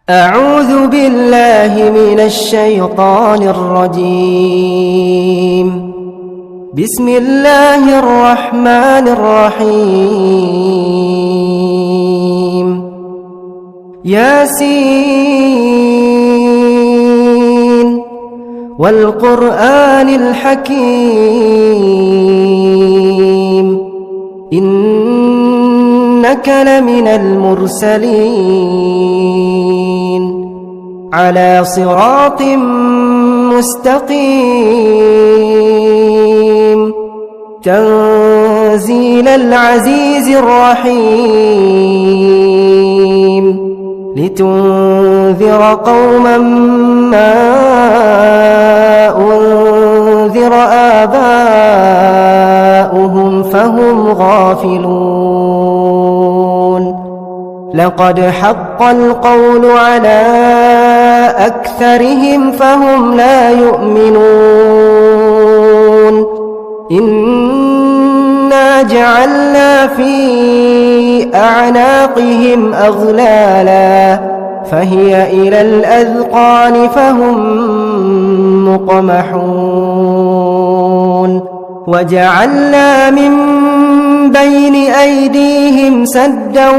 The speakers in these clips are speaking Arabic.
أعوذ بالله من الشيطان الرجيم. بسم الله الرحمن الرحيم. ياسين والقرآن الحكيم إنك لمن المرسلين على صراط مستقيم تنزيل العزيز الرحيم لتنذر قوما ما أنذر آباؤهم فهم غافلون. لقد حق القول على أكثرهم فهم لا يؤمنون. إنا جعلنا في أعناقهم أغلالا فهي إلى الأذقان فهم مقمحون. وجعلنا من بين أيديهم سدا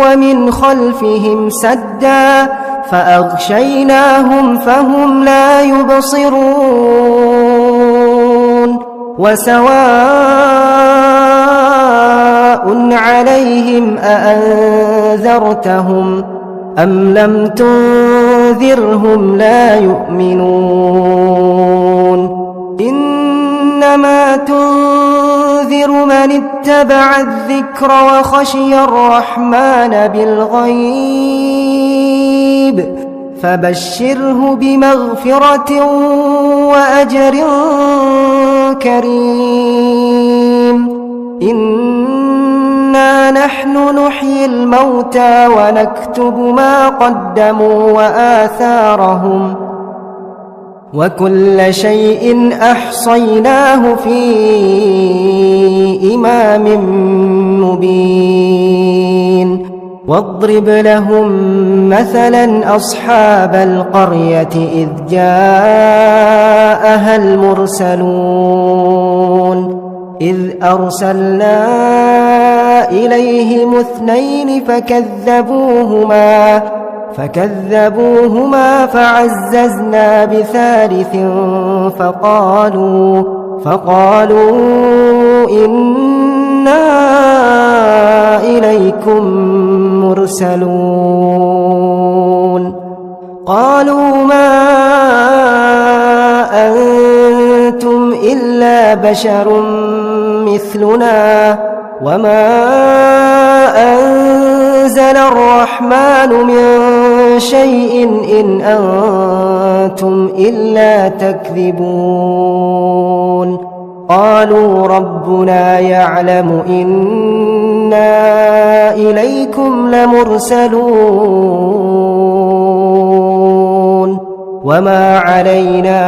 ومن خلفهم سدا فأغشيناهم فهم لا يبصرون. وسواء عليهم أأنذرتهم أم لم تنذرهم لا يؤمنون. إنما تنذر من اتبع الذكر وخشي الرحمن بالغيب فبشره بمغفرة وأجر كريم. إنا نحن نحيي الموتى ونكتب ما قدموا وآثارهم وكل شيء أحصيناه في إمام مبين. واضرب لهم مثلا أصحاب القرية إذ جاءها المرسلون إذ أرسلنا إليهم 2 فكذبوهما فعززنا ب3 فقالوا إنا إليكم مرسلون. قالوا ما أنتم إلا بشر مثلنا وما أنزل الرحمن من شيء إن أنتم إلا تكذبون. قالوا ربنا يعلم إنا إليكم لمرسلون وما علينا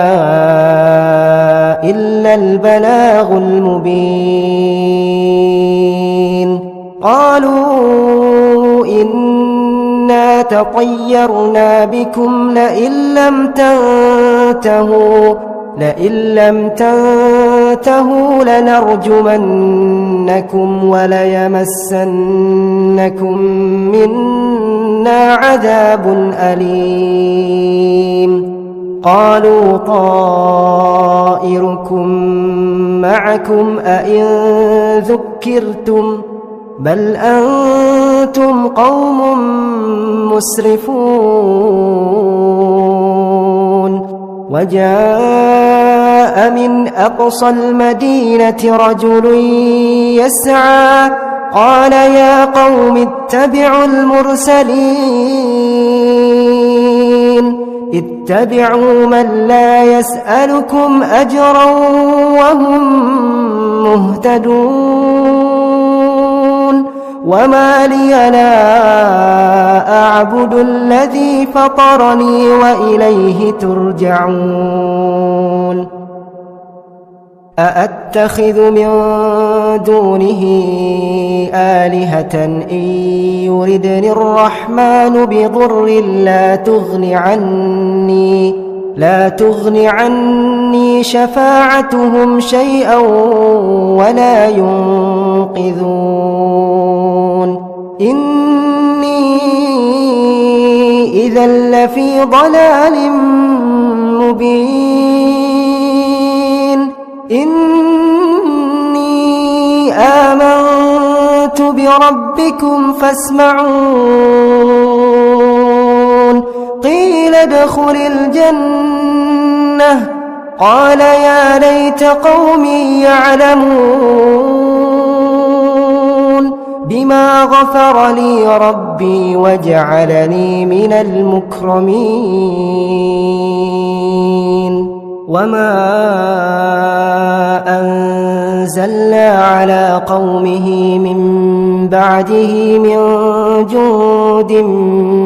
إلا البلاغ المبين. قالوا إنا تطيرنا بكم لئن لم تنتهوا لنرجمنكم وليمسنكم منا عذاب أليم. قالوا طائركم معكم أئن ذكرتم بل أنتم قوم مسرفون. وجاء من أقصى المدينة رجل يسعى قال يا قوم اتبعوا المرسلين اتبعوا من لا يسألكم أجرا وهم مهتدون. وما لي لا أعبد الذي فطرني وإليه ترجعون. أأتخذ من دونه آلهة إن يردني الرحمن بضر لا تغن عني شفاعتهم شيئا ولا ينقذون إني إذا لفي ضلال مبين إني آمنت بربكم فاسمعون قيل ادخل الجنة قال يا ليت قومي يعلمون بما غفر لي ربي وجعلني من المكرمين وما أنزلنا على قومه من بعده من جند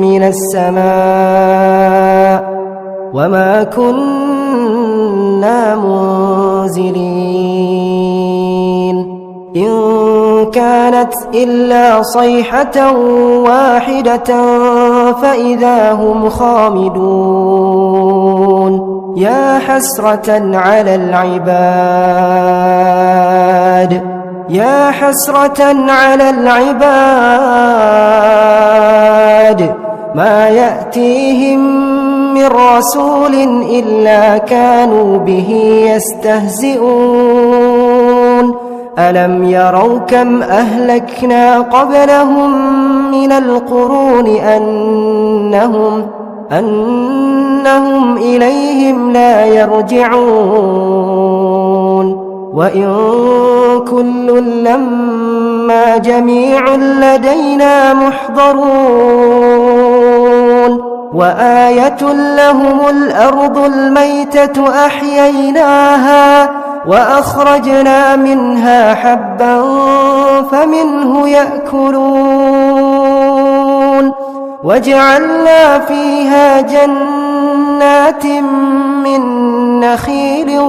من السماء وما كنا منزلين إن كانت إلا صيحة واحدة فإذا هم خامدون يا حسرة على العباد ما يأتيهم من رسول إلا كانوا به يستهزئون ألم يروا كم أهلكنا قبلهم من القرون أنهم إليهم لا يرجعون وإن كل لما جميع لدينا محضرون وآية لهم الأرض الميتة أحييناها وأخرجنا منها حبا فمنه يأكلون وجعلنا فيها جنات من نخيل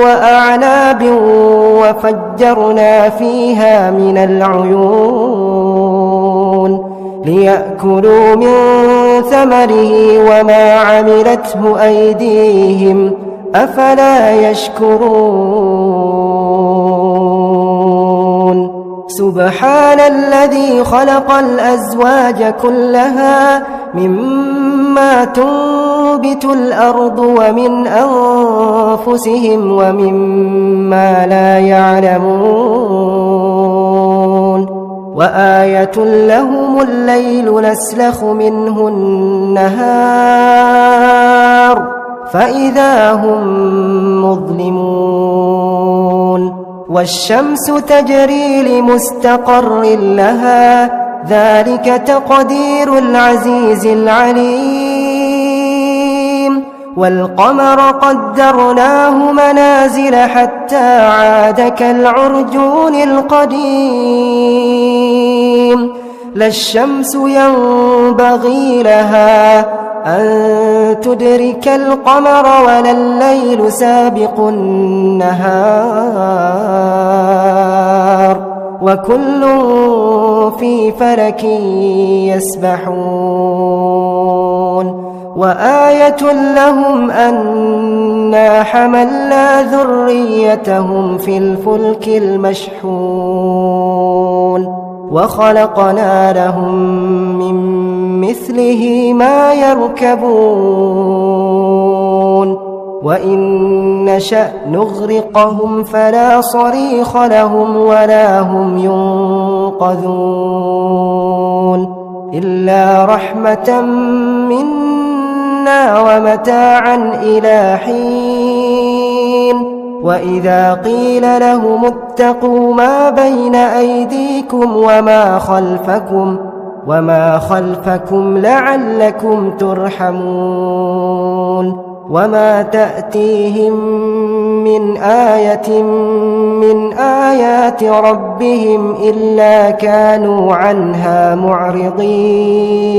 وأعناب وفجرنا فيها من العيون ليأكلوا من ثمره وما عملته أيديهم أفلا يشكرون سبحان الذي خلق الأزواج كلها مما تنبت الأرض ومن أنفسهم ومما لا يعلمون وآية لهم الليل نسلخ منه النهار فإذا هم مظلمون والشمس تجري لمستقر لها ذلك تقدير العزيز العليم والقمر قدرناه منازل حتى عاد كالعرجون القديم لا الشمس ينبغي لها أن تدرك القمر ولا الليل سابق النهار وكل في فلك يسبحون وآية لهم أنا حملنا ذريتهم في الفلك المشحون وخلقنا لهم من مثله ما يركبون وإن نشأ نغرقهم فلا صريخ لهم ولا هم ينقذون إلا رحمة منا ومتاعا إلى حين وإذا قيل لهم اتقوا ما بين أيديكم وما خلفكم لعلكم ترحمون وما تأتيهم من آية من آيات ربهم إلا كانوا عنها معرضين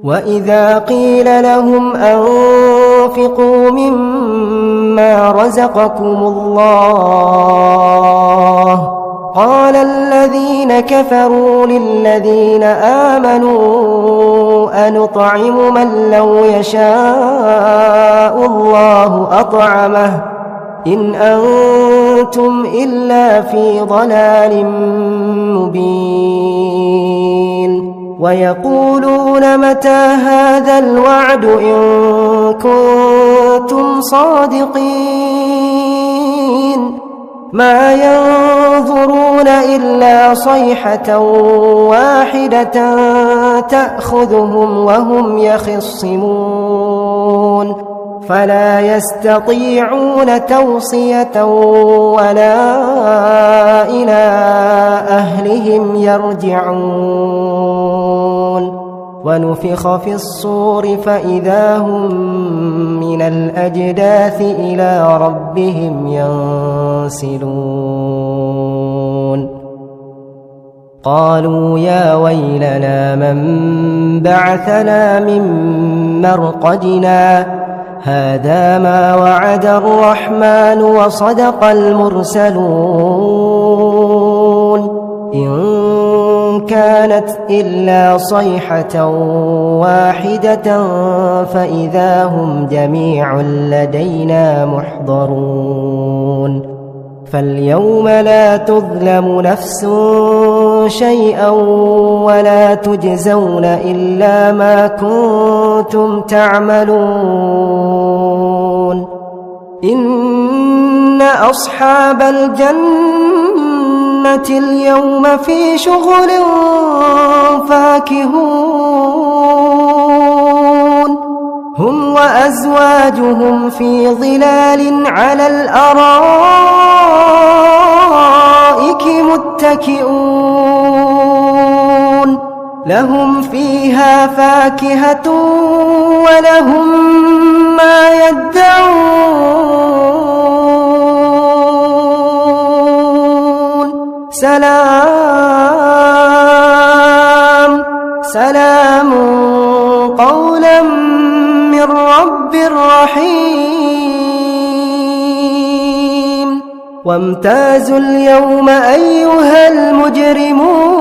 وإذا قيل لهم أنفقوا مما رزقكم الله قال الذين كفروا للذين آمنوا أنطعم من لو يشاء الله أطعمه إن أنتم إلا في ضلال مبين ويقولون متى هذا الوعد إن كنتم صادقين ما ينظرون إلا صيحة واحدة تأخذهم وهم يخصمون فلا يستطيعون توصية ولا إلى أهلهم يرجعون ونفخ في الصور فإذا هم من الأجداث إلى ربهم ينسلون قالوا يا ويلنا من بعثنا من مرقدنا هذا ما وعد الرحمن وصدق المرسلون إن كانت إلا صيحة واحدة فإذا هم جميع لدينا محضرون فاليوم لا تظلم نفس شيئا ولا تجزون إلا ما كنتم تعملون إن أصحاب الجنة اليوم في شغل فاكهون هم وأزواجهم في ظلال على الأرائك متكئون لهم فيها فاكهة ولهم ما يدعون سلام سلام قولا من رب رحيم وامتازوا اليوم أيها المجرمون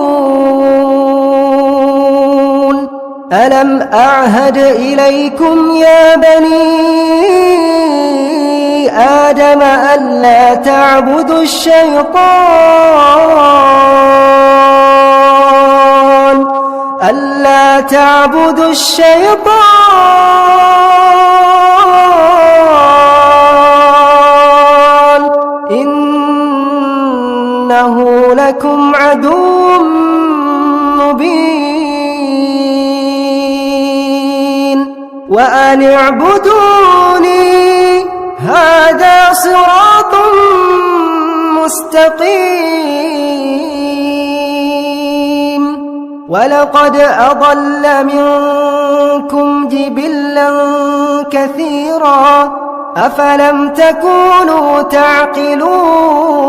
ألم أعهد إليكم يا بني آدم ألا تعبدوا الشيطان ألا تعبدوا الشيطان إنه لكم عدو مبين وأن اعبدوني هذا صراط مستقيم ولقد أضل منكم جبلا كثيرا أفلم تكونوا تعقلون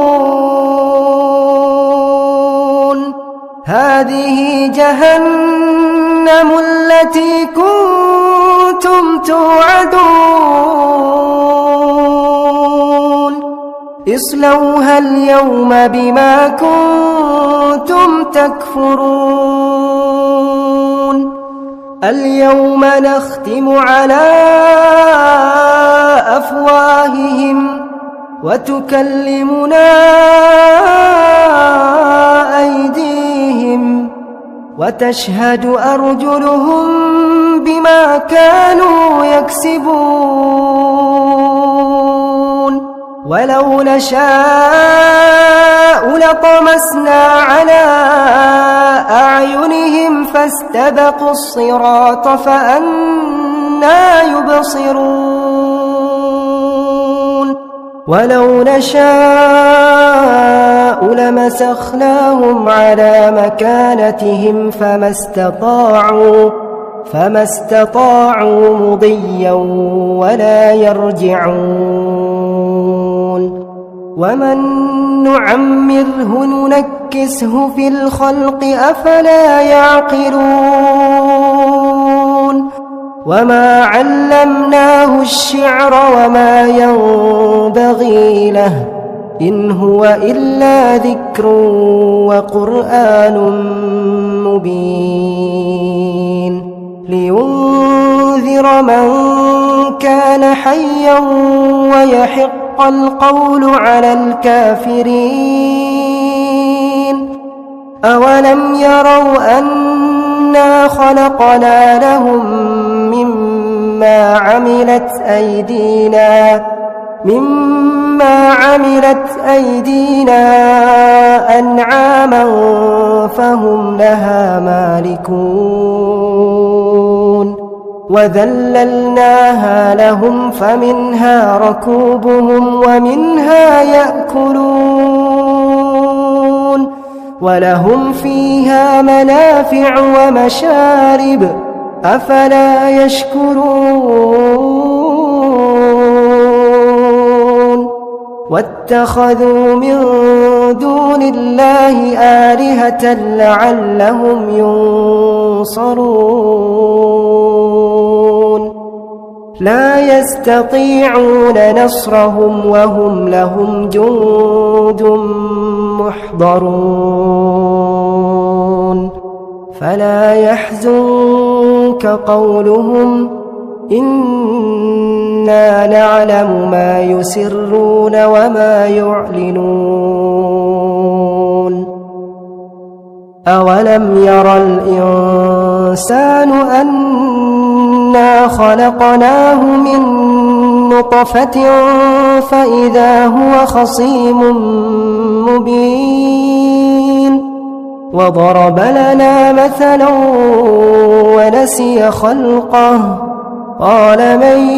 هذه جهنم التي كنتم توعدون اصلوها اليوم بما كنتم تكفرون اليوم نختم على أفواههم وتكلمنا أيديهم وتشهد أرجلهم بما كانوا يكسبون ولو نشاء لطمسنا على أعينهم فاستبقوا الصراط فأنى يبصرون ولو نشاء لمسخناهم على مكانتهم فما استطاعوا مضيا ولا يرجعون ومن نعمره ننكسه في الخلق أفلا يعقلون وما علمناه الشعر وما ينبغي له إن هو إلا ذكر وقرآن مبين لينذر من كان حيا ويحق القول على الكافرين أولم يروا أنا خلقنا لهم مما عملت أيدينا أنعاما فهم لها مالكون وذللناها لهم فمنها ركوبهم ومنها يأكلون ولهم فيها منافع ومشارب أفلا يشكرون واتخذوا من دون الله آلهة لعلهم ينصرون لا يستطيعون نصرهم وهم لهم جند محضرون فلا يحزنك قولهم إنا نعلم ما يسرون وما يعلنون أولم ير الإنسان أنا خلقناه من نطفة فإذا هو خصيم مبين وضرب لنا مثلا ونسي خلقه قال من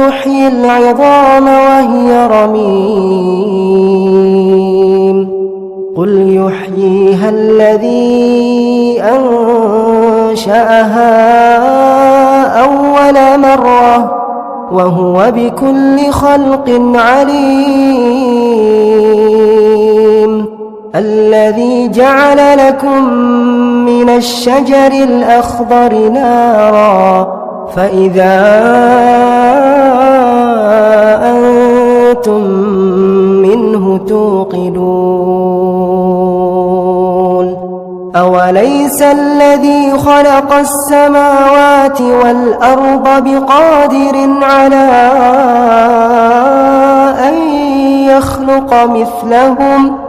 يحيي العظام وهي رميم قل يحييها الذي أنشأها أول مرة وهو بكل خلق عليم الذي جعل لكم من الشجر الأخضر نارا فإذا أنتم منه توقدون أوليس الذي خلق السماوات والأرض بقادر على أن يخلق مثلهم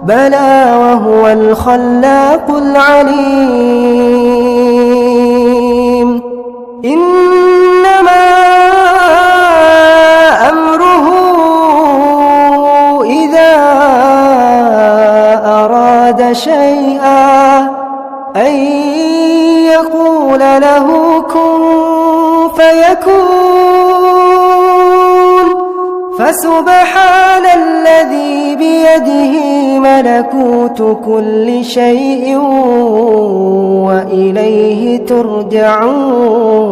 بلى وهو الخلاق العليم إنما أمره إذا أراد شيئا أن يقول له كن فيكون فسبحان الذي بيده ملكوت كل شيء وإليه ترجعون